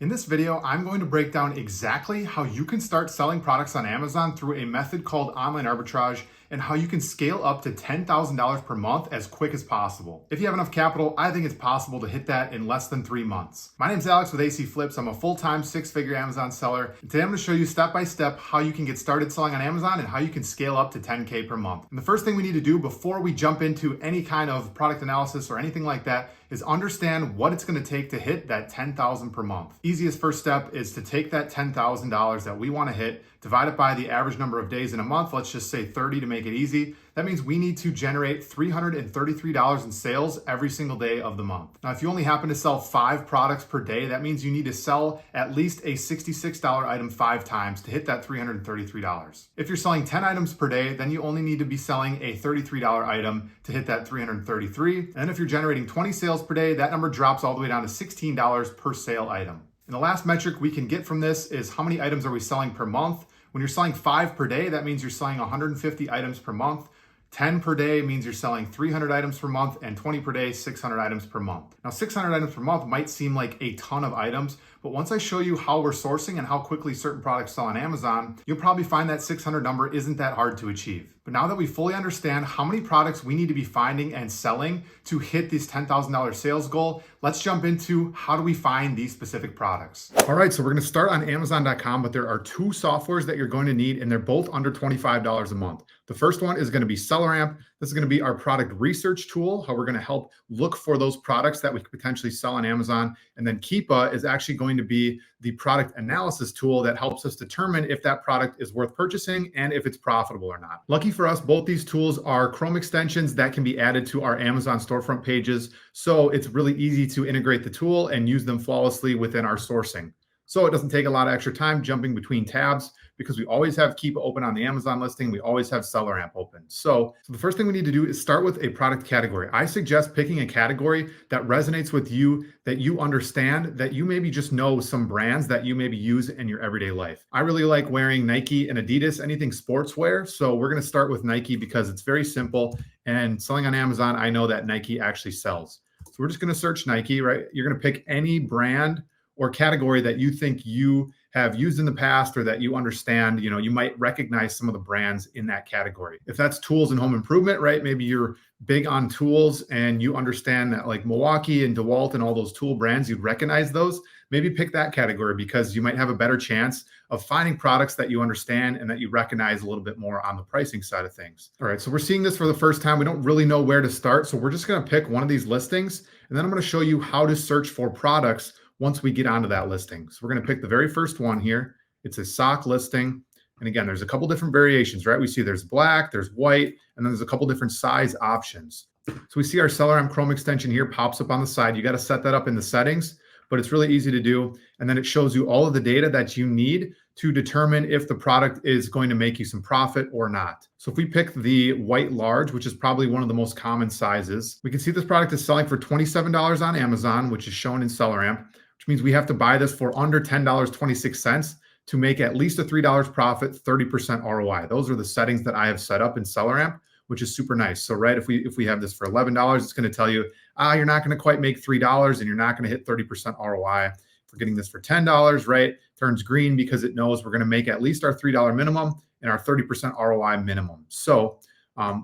In this video, I'm going to break down exactly how you can start selling products on Amazon through a method called online arbitrage and how you can scale up to $10,000 per month as quick as possible. If you have enough capital, I think it's possible to hit that in less than 3 months. My name's Alex with AC Flips. I'm a full-time six-figure Amazon seller. And today I'm going to show you step-by-step how you can get started selling on Amazon and how you can scale up to 10K per month. And the first thing we need to do before we jump into any kind of product analysis or anything like that is understand what it's going to take to hit that $10,000 per month. Easiest first step is to take that $10,000 that we want to hit, divide it by the average number of days in a month. Let's just say 30 to make it easy. That means we need to generate $333 in sales every single day of the month. Now, if you only happen to sell 5 products per day, that means you need to sell at least a $66 item 5 times to hit that $333. If you're selling 10 items per day, then you only need to be selling a $33 item to hit that $333. And if you're generating 20 sales per day, that number drops all the way down to $16 per sale item. And the last metric we can get from this is how many items are we selling per month. When you're selling 5 per day, that means you're selling 150 items per month. 10 per day means you're selling 300 items per month, and 20 per day, 600 items per month. Now, 600 items per month might seem like a ton of items, but once I show you how we're sourcing and how quickly certain products sell on Amazon, you'll probably find that 600 number isn't that hard to achieve. But now that we fully understand how many products we need to be finding and selling to hit this $10,000 sales goal, let's jump into how do we find these specific products. All right, so we're going to start on Amazon.com, but there are 2 softwares that you're going to need, and they're both under $25 a month. The first one is going to be SellerAmp. This is going to be our product research tool, how we're going to help look for those products that we could potentially sell on Amazon. And then Keepa is actually going to be the product analysis tool that helps us determine if that product is worth purchasing and if it's profitable or not. Lucky for us, both these tools are Chrome extensions that can be added to our Amazon storefront pages. So it's really easy to integrate the tool and use them flawlessly within our sourcing. So it doesn't take a lot of extra time jumping between tabs because we always have Keepa open on the Amazon listing. We always have SellerAmp open. So the first thing we need to do is start with a product category. I suggest picking a category that resonates with you, that you understand, that you maybe just know some brands that you maybe use in your everyday life. I really like wearing Nike and Adidas, anything sportswear. So we're going to start with Nike because it's very simple, and selling on Amazon, I know that Nike actually sells. So we're just going to search Nike, right? You're going to pick any brand or category that you think you have used in the past or that you understand. You might recognize some of the brands in that category. If that's tools and home improvement, right? Maybe you're big on tools and you understand that like Milwaukee and DeWalt and all those tool brands, you'd recognize those. Maybe pick that category because you might have a better chance of finding products that you understand and that you recognize a little bit more on the pricing side of things. All right, so we're seeing this for the first time. We don't really know where to start. So we're just going to pick one of these listings, and then I'm going to show you how to search for products once we get onto that listing. So we're going to pick the very first one here. It's a sock listing. And again, there's a couple different variations, right? We see there's black, there's white, and then there's a couple different size options. So we see our SellerAmp Chrome extension here pops up on the side. You got to set that up in the settings, but it's really easy to do. And then it shows you all of the data that you need to determine if the product is going to make you some profit or not. So if we pick the white large, which is probably one of the most common sizes, we can see this product is selling for $27 on Amazon, which is shown in SellerAmp, which means we have to buy this for under $10.26 to make at least a $3 profit, 30% ROI. Those are the settings that I have set up in SellerAmp, which is super nice. So right, if we have this for $11, it's going to tell you, you're not going to quite make $3 and you're not going to hit 30% ROI. If we're getting this for $10, right, turns green because it knows we're going to make at least our $3 minimum and our 30% ROI minimum. So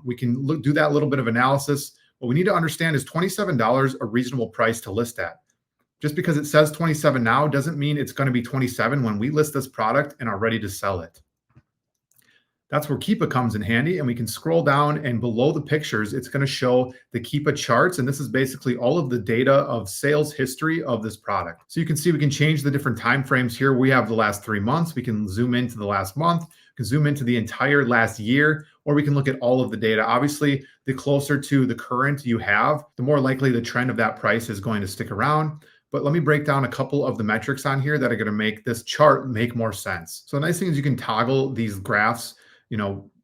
we can do that little bit of analysis. What we need to understand is $27 a reasonable price to list at. Just because it says 27 now doesn't mean it's going to be 27 when we list this product and are ready to sell it. That's where Keepa comes in handy, and we can scroll down, and below the pictures, it's going to show the Keepa charts, and this is basically all of the data of sales history of this product. So you can see we can change the different time frames here. We have the last 3 months. We can zoom into the last month. We can zoom into the entire last year, or we can look at all of the data. Obviously, the closer to the current you have, the more likely the trend of that price is going to stick around. But let me break down a couple of the metrics on here that are going to make this chart make more sense. So the nice thing is you can toggle these graphs,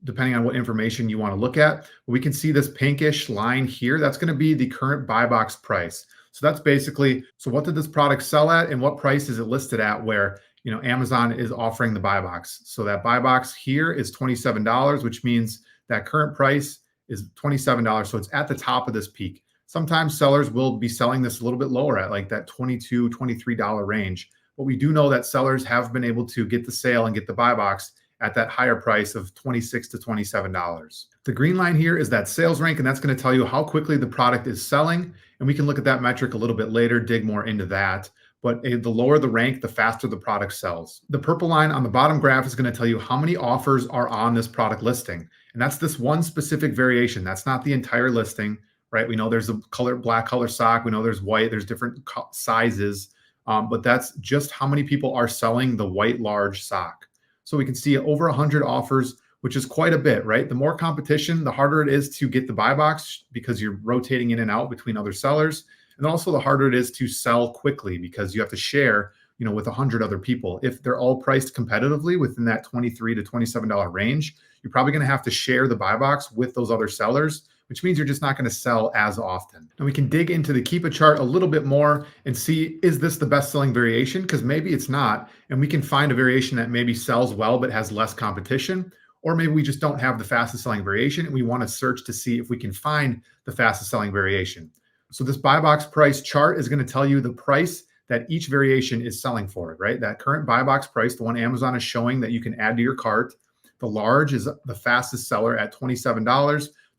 depending on what information you want to look at. We can see this pinkish line here. That's going to be the current buy box price. So that's basically, so what did this product sell at and what price is it listed at where, Amazon is offering the buy box. So that buy box here is $27, which means that current price is $27. So it's at the top of this peak. Sometimes sellers will be selling this a little bit lower at like that $22, $23 range. but we do know that sellers have been able to get the sale and get the buy box at that higher price of $26 to $27. The green line here is that sales rank, and that's going to tell you how quickly the product is selling. And we can look at that metric a little bit later, dig more into that. But the lower the rank, the faster the product sells. The purple line on the bottom graph is going to tell you how many offers are on this product listing. And that's this one specific variation. That's not the entire listing, right? We know there's a black color sock. We know there's white, there's different sizes, but that's just how many people are selling the white large sock. So we can see over 100 offers, which is quite a bit, right? The more competition, the harder it is to get the buy box because you're rotating in and out between other sellers. And also the harder it is to sell quickly because you have to share, with 100 other people. If they're all priced competitively within that $23 to $27 range, you're probably going to have to share the buy box with those other sellers, which means you're just not going to sell as often. And we can dig into the Keepa chart a little bit more and see, is this the best selling variation? Because maybe it's not. And we can find a variation that maybe sells well, but has less competition. Or maybe we just don't have the fastest selling variation and we want to search to see if we can find the fastest selling variation. So this buy box price chart is going to tell you the price that each variation is selling for, right? That current buy box price, the one Amazon is showing that you can add to your cart. The large is the fastest seller at $27,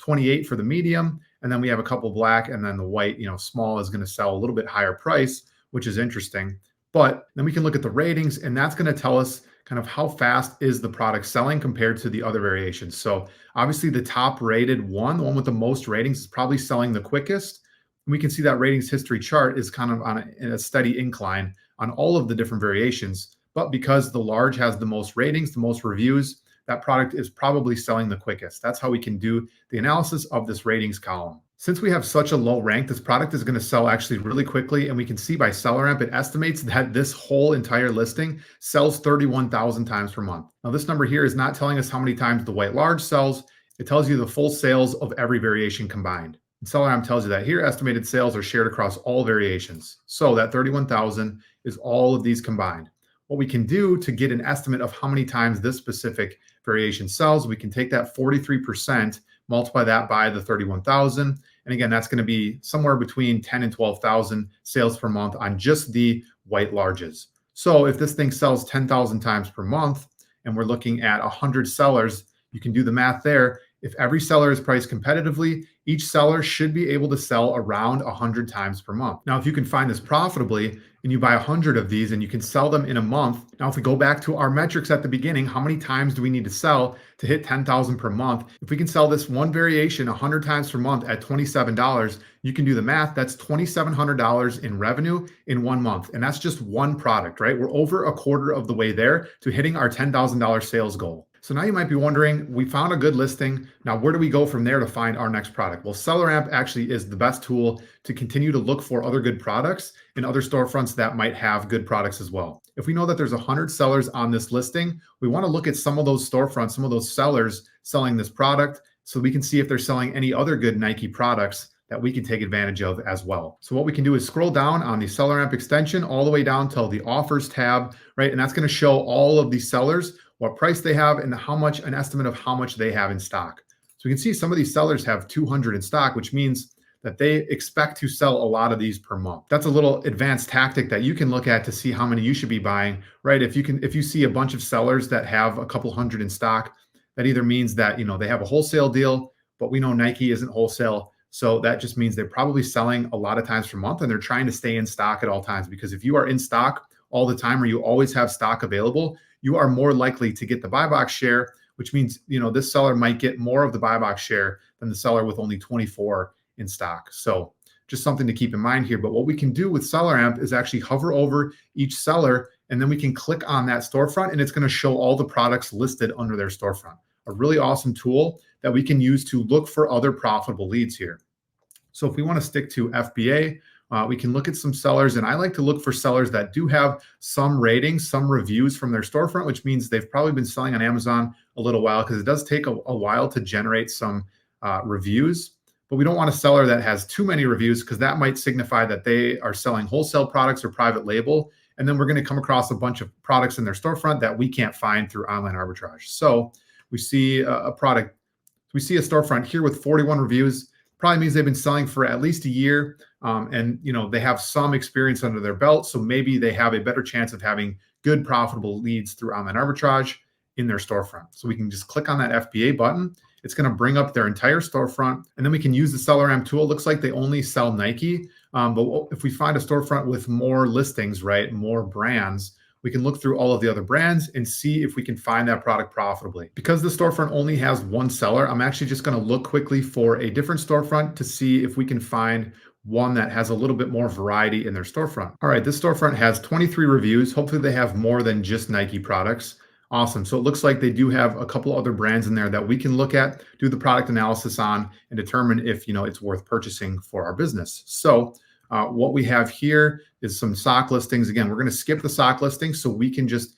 $28 for the medium. And then we have a couple black, and then the white, small is going to sell a little bit higher price, which is interesting. But then we can look at the ratings, and that's going to tell us kind of how fast is the product selling compared to the other variations. So obviously the top rated one, the one with the most ratings, is probably selling the quickest. We can see that ratings history chart is kind of on a steady incline on all of the different variations. But because the large has the most ratings, the most reviews, that product is probably selling the quickest. That's how we can do the analysis of this ratings column. Since we have such a low rank, this product is going to sell actually really quickly. And we can see by SellerAmp, it estimates that this whole entire listing sells 31,000 times per month. Now, this number here is not telling us how many times the white large sells. It tells you the full sales of every variation combined. And SellerAmp tells you that here estimated sales are shared across all variations. So that 31,000 is all of these combined. What we can do to get an estimate of how many times this specific variation sells, we can take that 43%, multiply that by the 31,000. And again, that's going to be somewhere between 10 and 12,000 sales per month on just the white larges. So if this thing sells 10,000 times per month, and we're looking at 100 sellers, you can do the math there. If every seller is priced competitively, each seller should be able to sell around 100 times per month. Now, if you can find this profitably and you buy 100 of these and you can sell them in a month. Now, if we go back to our metrics at the beginning, how many times do we need to sell to hit 10,000 per month? If we can sell this one variation 100 times per month at $27, you can do the math. That's $2,700 in revenue in 1 month. And that's just one product, right? We're over a quarter of the way there to hitting our $10,000 sales goal. So now you might be wondering, we found a good listing. Now, where do we go from there to find our next product? Well, SellerAmp actually is the best tool to continue to look for other good products in other storefronts that might have good products as well. If we know that there's 100 sellers on this listing, we want to look at some of those storefronts, some of those sellers selling this product, so we can see if they're selling any other good Nike products that we can take advantage of as well. So what we can do is scroll down on the SellerAmp extension all the way down till the offers tab, right? And that's going to show all of these sellers, what price they have, and an estimate of how much they have in stock. So you can see some of these sellers have 200 in stock, which means that they expect to sell a lot of these per month. That's a little advanced tactic that you can look at to see how many you should be buying, right? If you see a bunch of sellers that have a couple hundred in stock, that either means that, they have a wholesale deal, but we know Nike isn't wholesale. So that just means they're probably selling a lot of times per month and they're trying to stay in stock at all times, because if you are in stock all the time or you always have stock available, you are more likely to get the buy box share, which means, this seller might get more of the buy box share than the seller with only 24 in stock. So just something to keep in mind here. But what we can do with SellerAmp is actually hover over each seller, and then we can click on that storefront and it's going to show all the products listed under their storefront. A really awesome tool that we can use to look for other profitable leads here. So if we want to stick to FBA, we can look at some sellers, and I like to look for sellers that do have some ratings, some reviews from their storefront, which means they've probably been selling on Amazon a little while, because it does take a while to generate some reviews. But we don't want a seller that has too many reviews, because that might signify that they are selling wholesale products or private label. And then we're going to come across a bunch of products in their storefront that we can't find through online arbitrage. So we see a storefront here with 41 reviews. Probably means they've been selling for at least a year, and they have some experience under their belt. So maybe they have a better chance of having good profitable leads through online arbitrage in their storefront. So we can just click on that FBA button. It's going to bring up their entire storefront, and then we can use the SellerAmp tool. It looks like they only sell Nike, but if we find a storefront with more listings, right, more brands, we can look through all of the other brands and see if we can find that product profitably. Because the storefront only has one seller, I'm actually just going to look quickly for a different storefront to see if we can find one that has a little bit more variety in their storefront. All right, this storefront has 23 reviews. Hopefully they have more than just Nike products. Awesome. So it looks like they do have a couple other brands in there that we can look at, do the product analysis on, and determine if it's worth purchasing for our business. So what we have here is some sock listings. Again, we're going to skip the sock listings so we can just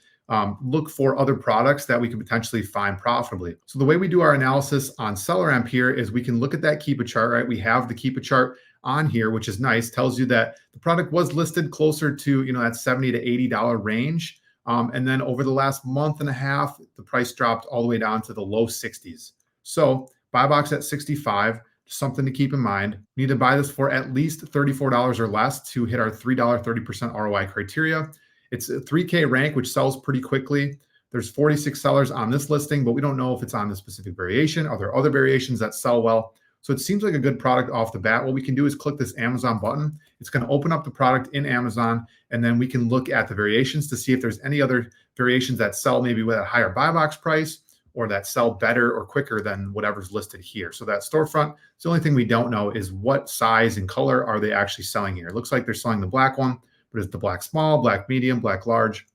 look for other products that we can potentially find profitably. So the way we do our analysis on SellerAmp here is we can look at that Keepa chart, right? We have the Keepa chart on here, which is nice, tells you that the product was listed closer to that $70 to $80 range. And then over the last month and a half, the price dropped all the way down to the low 60s. So buy box at 65, something to keep in mind. We need to buy this for at least $34 or less to hit our $3 30% ROI criteria. It's a 3K rank, which sells pretty quickly. There's 46 sellers on this listing, but we don't know if it's on the specific variation. Are there other variations that sell well? So it seems like a good product off the bat. What we can do is click this Amazon button. It's going to open up the product in Amazon, and then we can look at the variations to see if there's any other variations that sell maybe with a higher buy box price or that sell better or quicker than whatever's listed here. So that storefront, the only thing we don't know is what size and color are they actually selling here. It looks like they're selling the black one, but it's the black small, black medium, black large.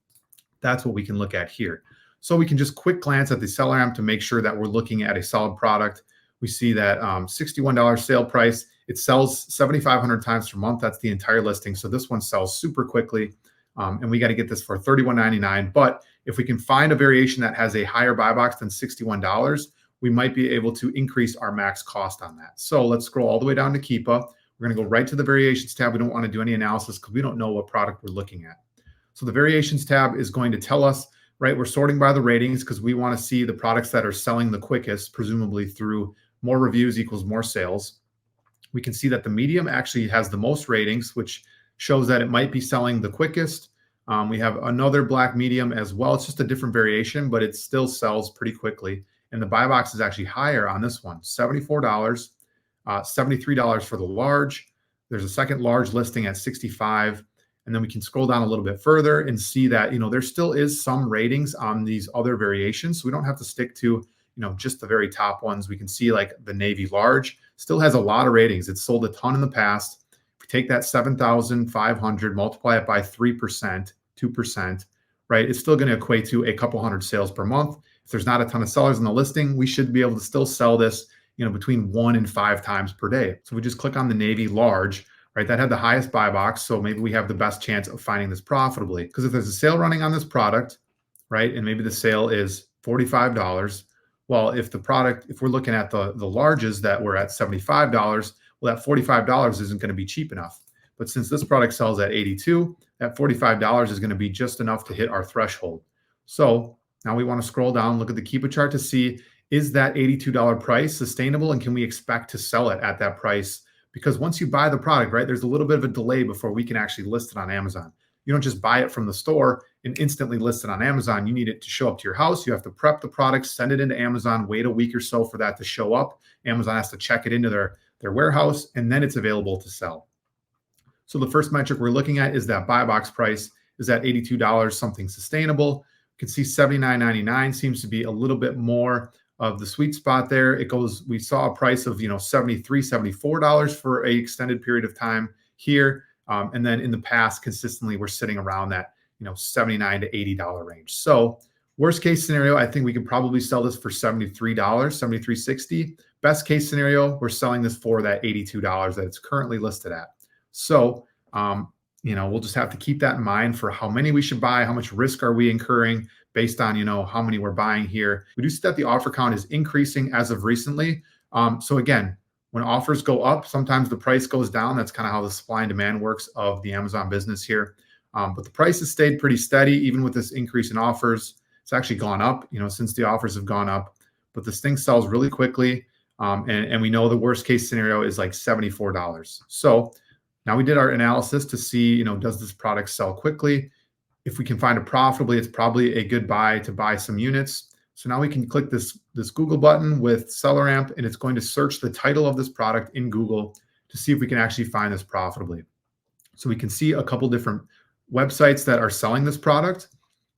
That's what we can look at here. So we can just quick glance at the SellerAmp to make sure that we're looking at a solid product. We see that $61 sale price. It sells 7,500 times per month. That's the entire listing. So this one sells super quickly. And we got to get this for $31.99. But if we can find a variation that has a higher buy box than $61, we might be able to increase our max cost on that. So let's scroll all the way down to Keepa. We're going to go right to the variations tab. We don't want to do any analysis because we don't know what product we're looking at. So the variations tab is going to tell us, right, we're sorting by the ratings because we want to see the products that are selling the quickest, presumably through more reviews equals more sales. We can see that the medium actually has the most ratings, which shows that it might be selling the quickest. We have another black medium as well. It's just a different variation, but it still sells pretty quickly. And the buy box is actually higher on this one, $74, $73 for the large. There's a second large listing at 65. And then we can scroll down a little bit further and see that, there still is some ratings on these other variations. So we don't have to stick to, just the very top ones. We can see like the navy large still has a lot of ratings. It's sold a ton in the past. If we take that 7,500, multiply it by 3%, 2%, right? It's still going to equate to a couple hundred sales per month. If there's not a ton of sellers in the listing, we should be able to still sell this, between 1 and 5 times per day. So we just click on the navy large, right? That had the highest buy box. So maybe we have the best chance of finding this profitably. Because if there's a sale running on this product, right? And maybe the sale is $45. Well, if we're looking at the larges that were at $75, well, that $45 isn't going to be cheap enough. But since this product sells at $82, that $45 is going to be just enough to hit our threshold. So now we want to scroll down, look at the Keepa chart to see, is that $82 price sustainable and can we expect to sell it at that price? Because once you buy the product, right, there's a little bit of a delay before we can actually list it on Amazon. You don't just buy it from the store and instantly list it on Amazon. You need it to show up to your house. You have to prep the product, send it into Amazon, wait a week or so for that to show up. Amazon has to check it into their warehouse, and then it's available to sell. So the first metric we're looking at is that buy box price. Is that $82 something sustainable? You can see $79.99 seems to be a little bit more of the sweet spot there. We saw a price of, $73, $74 for an extended period of time here. And then in the past, consistently, we're sitting around that, $79 to $80 range. So worst case scenario, I think we could probably sell this for $73, $73.60. Best case scenario, we're selling this for that $82 that it's currently listed at. So, we'll just have to keep that in mind for how many we should buy, how much risk are we incurring based on, how many we're buying here. We do see that the offer count is increasing as of recently. So again, when offers go up, sometimes the price goes down. That's kind of how the supply and demand works of the Amazon business here. But the price has stayed pretty steady, even with this increase in offers. It's actually gone up, since the offers have gone up. But this thing sells really quickly. And we know the worst case scenario is like $74. So now we did our analysis to see, does this product sell quickly? If we can find it profitably, it's probably a good buy to buy some units. So now we can click this Google button with SellerAmp, and it's going to search the title of this product in Google to see if we can actually find this profitably. So we can see a couple different websites that are selling this product.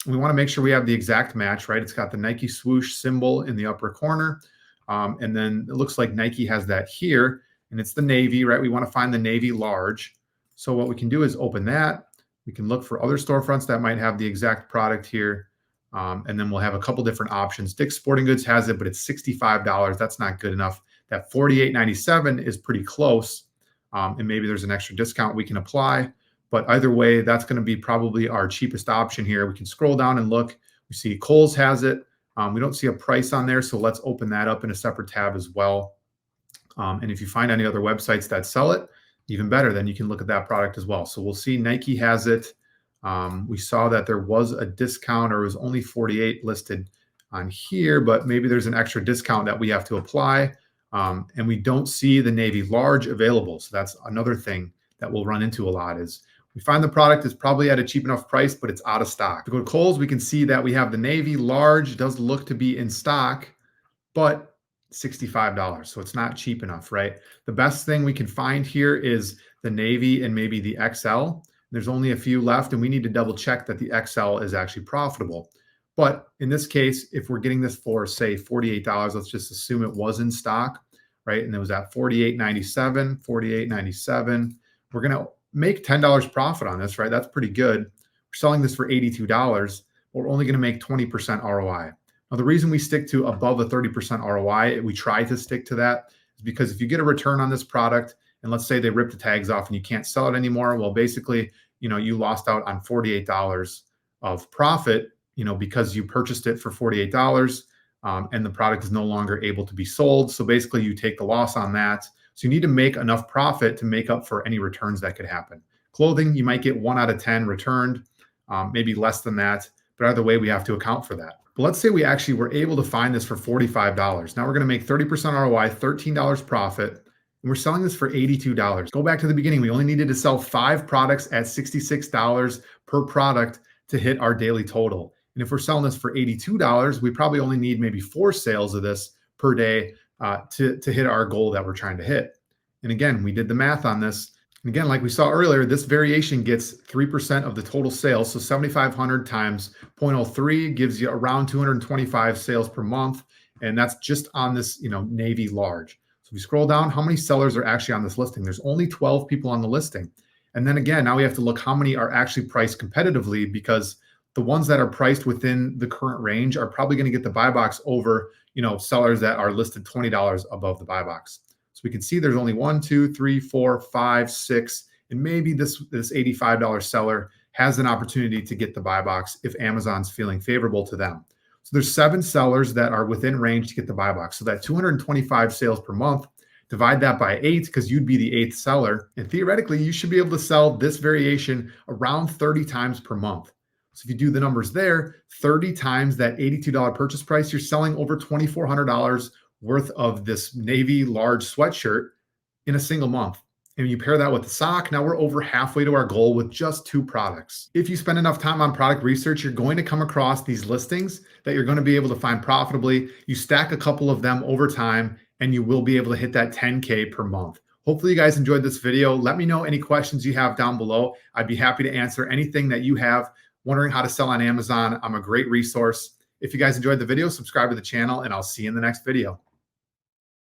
We want to make sure we have the exact match, right? It's got the Nike swoosh symbol in the upper corner. And then it looks like Nike has that here, and it's the navy, right? We want to find the navy large. So what we can do is open that. We can look for other storefronts that might have the exact product here. And then we'll have a couple different options. Dick's Sporting Goods has it, but it's $65. That's not good enough. That $48.97 is pretty close. And maybe there's an extra discount we can apply. But either way, that's going to be probably our cheapest option here. We can scroll down and look. We see Kohl's has it. We don't see a price on there, so let's open that up in a separate tab as well. And if you find any other websites that sell it, even better, then you can look at that product as well. So we'll see Nike has it. We saw that there was a discount, or it was only 48 listed on here, but maybe there's an extra discount that we have to apply. And we don't see the navy large available. So that's another thing that we'll run into a lot is we find the product is probably at a cheap enough price, but it's out of stock. To go to Kohl's, we can see that we have the navy large, does look to be in stock, but $65. So it's not cheap enough, right? The best thing we can find here is the navy and maybe the XL. There's only a few left, and we need to double check that the XL is actually profitable. But in this case, if we're getting this for, say, $48, let's just assume it was in stock, right? And it was at $48.97, $48.97. We're going to make $10 profit on this, right? That's pretty good. We're selling this for $82. We're only going to make 20% ROI. Now, the reason we stick to above a 30% ROI, we try to stick to that, is because if you get a return on this product, and let's say they rip the tags off and you can't sell it anymore, well, basically, you lost out on $48 of profit, because you purchased it for $48, and the product is no longer able to be sold. So basically, you take the loss on that. So you need to make enough profit to make up for any returns that could happen. Clothing, you might get 1 out of 10 returned, maybe less than that. But either way, we have to account for that. But let's say we actually were able to find this for $45. Now we're going to make 30% ROI, $13 profit, and we're selling this for $82. Go back to the beginning. We only needed to sell 5 products at $66 per product to hit our daily total. And if we're selling this for $82, we probably only need maybe 4 sales of this per day to hit our goal that we're trying to hit. And again, we did the math on this. And again, like we saw earlier, this variation gets 3% of the total sales. So 7,500 times 0.03 gives you around 225 sales per month. And that's just on this, navy large. So if we scroll down, how many sellers are actually on this listing? There's only 12 people on the listing. And then again, now we have to look how many are actually priced competitively, because the ones that are priced within the current range are probably going to get the buy box over, sellers that are listed $20 above the buy box. So we can see there's only 1, 2, 3, 4, 5, 6, and maybe this $85 seller has an opportunity to get the buy box if Amazon's feeling favorable to them. So there's 7 sellers that are within range to get the buy box. So that 225 sales per month, divide that by 8, because you'd be the 8th seller. And theoretically, you should be able to sell this variation around 30 times per month. So if you do the numbers there, 30 times that $82 purchase price, you're selling over $2,400 worth of this navy large sweatshirt in a single month. And you pair that with the sock, now we're over halfway to our goal with just 2 products. If you spend enough time on product research, you're going to come across these listings that you're going to be able to find profitably. You stack a couple of them over time, and you will be able to hit that 10K per month. Hopefully you guys enjoyed this video. Let me know any questions you have down below. I'd be happy to answer anything that you have. Wondering how to sell on Amazon, I'm a great resource. If you guys enjoyed the video, subscribe to the channel, and I'll see you in the next video.